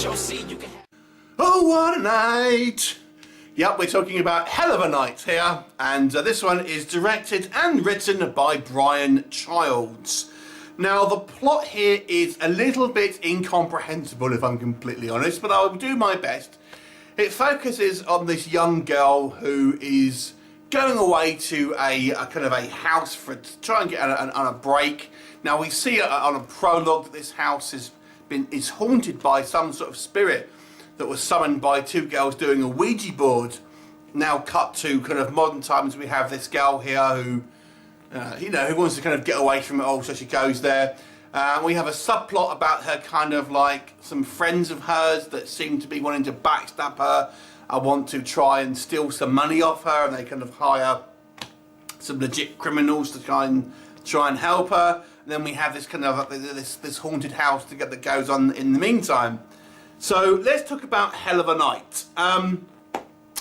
Oh, what a night! Yep, we're talking about Hell of a Night here, and this one is directed and written by Brian Childs. Now, the plot here is a little bit incomprehensible, if I'm completely honest, but I'll do my best. It focuses on this young girl who is going away to a kind of a house to try and get on a break. Now, we see on a prologue that this house is haunted by some sort of spirit that was summoned by two girls doing a Ouija board. Now cut to kind of modern times, we have this girl here who who wants to kind of get away from it all, so she goes there. We have a subplot about her kind of like some friends of hers that seem to be wanting to backstab her. I want to try and steal some money off her, and they kind of hire some legit criminals to try and help her. And then we have this kind of this haunted house that goes on in the meantime. So let's talk about Hell of a Night.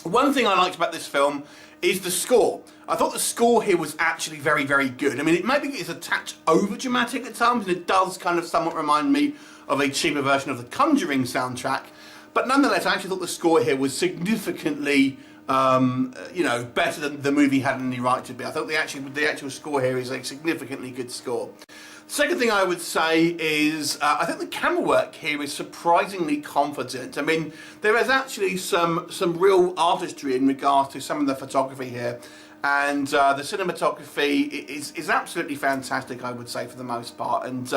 One thing I liked about this film is the score. I thought the score here was actually very, very good. I mean, it maybe is a touch over dramatic at times, and it does kind of somewhat remind me of a cheaper version of the Conjuring soundtrack. But nonetheless, I actually thought the score here was significantly, better than the movie had any right to be. I thought the actual score here is a significantly good score. Second thing I would say is I think the camera work here is surprisingly confident. I mean, there is actually some real artistry in regards to some of the photography here, and the cinematography is absolutely fantastic, I would say, for the most part. And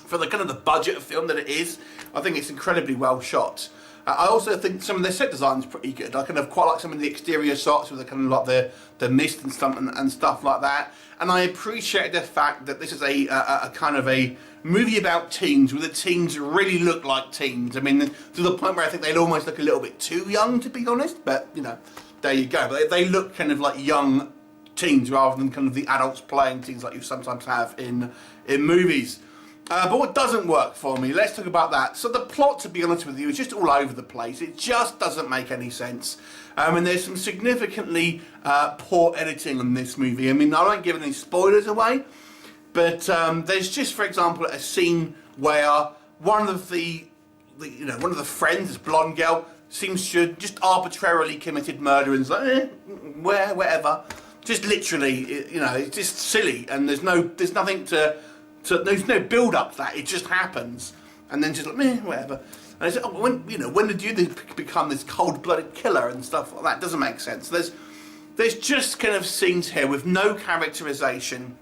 for the kind of the budget of film that it is, I think it's incredibly well shot. I also think some of the set design is pretty good. I kind of quite like some of the exterior shots with the kind of like the mist and stuff like that. And I appreciate the fact that this is a kind of a movie about teens, where the teens really look like teens. I mean, to the point where I think they'd almost look a little bit too young, to be honest. But there you go. But they look kind of like young teens rather than kind of the adults playing teens like you sometimes have in movies. But what doesn't work for me, let's talk about that. So the plot, to be honest with you, is just all over the place. It just doesn't make any sense. And there's some significantly poor editing on this movie. I mean, I won't give any spoilers away, but there's just, for example, a scene where one of the friends, this blonde girl, seems to just arbitrarily committed murder, and it's like, wherever. Just literally, it's just silly, and there's nothing to. So there's no build up to that. It just happens, and then just like whatever. And I said, when did you become this cold-blooded killer and stuff like that? Doesn't make sense. There's just kind of scenes here with no characterization,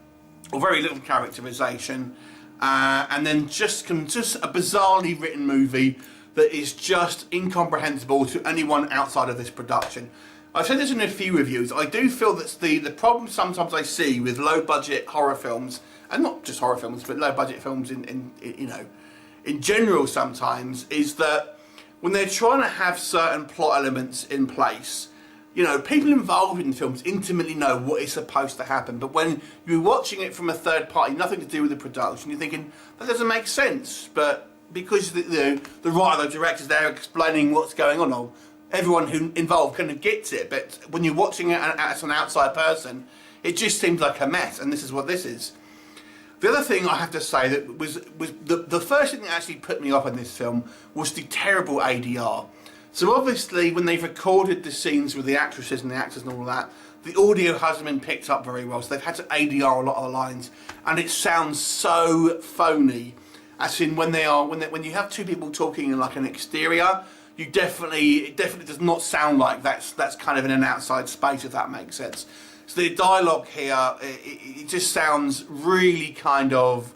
or very little characterization, and then just a bizarrely written movie that is just incomprehensible to anyone outside of this production. I've said this in a few reviews. I do feel that the problem sometimes I see with low-budget horror films, and not just horror films, but low-budget films in general sometimes, is that when they're trying to have certain plot elements in place, people involved in films intimately know what is supposed to happen. But when you're watching it from a third party, nothing to do with the production, you're thinking, that doesn't make sense. But because the writer, the director's there explaining what's going on, everyone who involved kind of gets it. But when you're watching it as an outside person, it just seems like a mess, and this is what this is. The other thing I have to say that was the first thing that actually put me off in this film was the terrible ADR. So obviously when they've recorded the scenes with the actresses and the actors and all that, the audio hasn't been picked up very well, so they've had to ADR a lot of the lines, and it sounds so phony. As in when you have two people talking in like an exterior, it definitely does not sound like that's kind of in an outside space, if that makes sense. So the dialogue here, it just sounds really kind of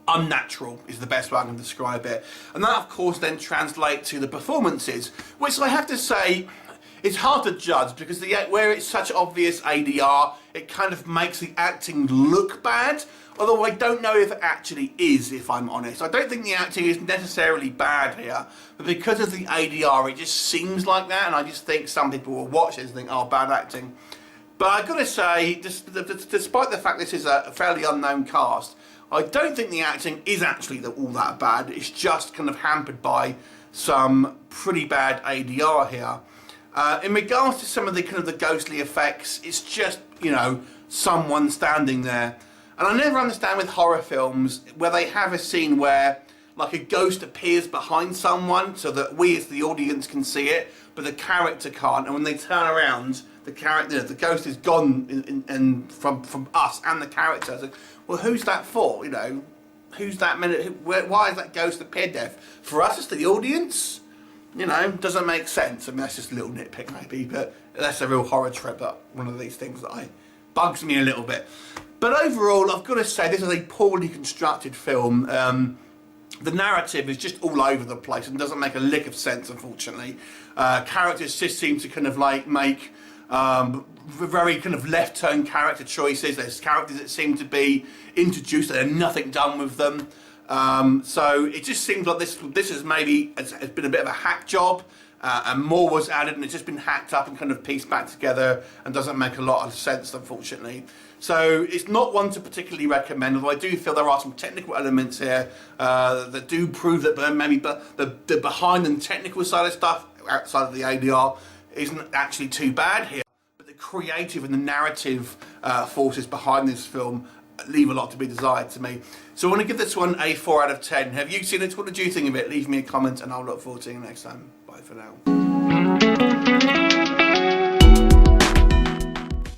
unnatural, is the best way I can describe it. And that, of course, then translates to the performances, which I have to say, it's hard to judge, because where it's such obvious ADR, it kind of makes the acting look bad. Although I don't know if it actually is, if I'm honest. I don't think the acting is necessarily bad here, but because of the ADR, it just seems like that, and I just think some people will watch this and think, oh, bad acting. But I've got to say, despite the fact this is a fairly unknown cast, I don't think the acting is actually all that bad. It's just kind of hampered by some pretty bad ADR here. In regards to some of the kind of the ghostly effects, it's just, someone standing there. And I never understand with horror films where they have a scene where like a ghost appears behind someone so that we as the audience can see it, but the character can't. And when they turn around, the character, the ghost is gone from us and the character. So, well, who's that for? You know, who's that minute? Why has that ghost appeared there? For us as the audience? You know, doesn't make sense. I mean, that's just a little nitpick maybe, but that's a real horror trip. That one of these things that bugs me a little bit. But overall, I've got to say, this is a poorly constructed film. The narrative is just all over the place and doesn't make a lick of sense, unfortunately. Characters just seem to kind of like make very kind of left-turn character choices. There's characters that seem to be introduced and nothing done with them. So it just seems like this is maybe has been a bit of a hack job, and more was added and it's just been hacked up and kind of pieced back together and doesn't make a lot of sense, unfortunately. So it's not one to particularly recommend, although I do feel there are some technical elements here that do prove that maybe the behind and technical side of stuff outside of the ADR isn't actually too bad here. But the creative and the narrative forces behind this film leave a lot to be desired to me. So I want to give this one a 4 out of 10. Have you seen it? What did you think of it? Leave me a comment and I'll look forward to seeing you next time. Bye for now.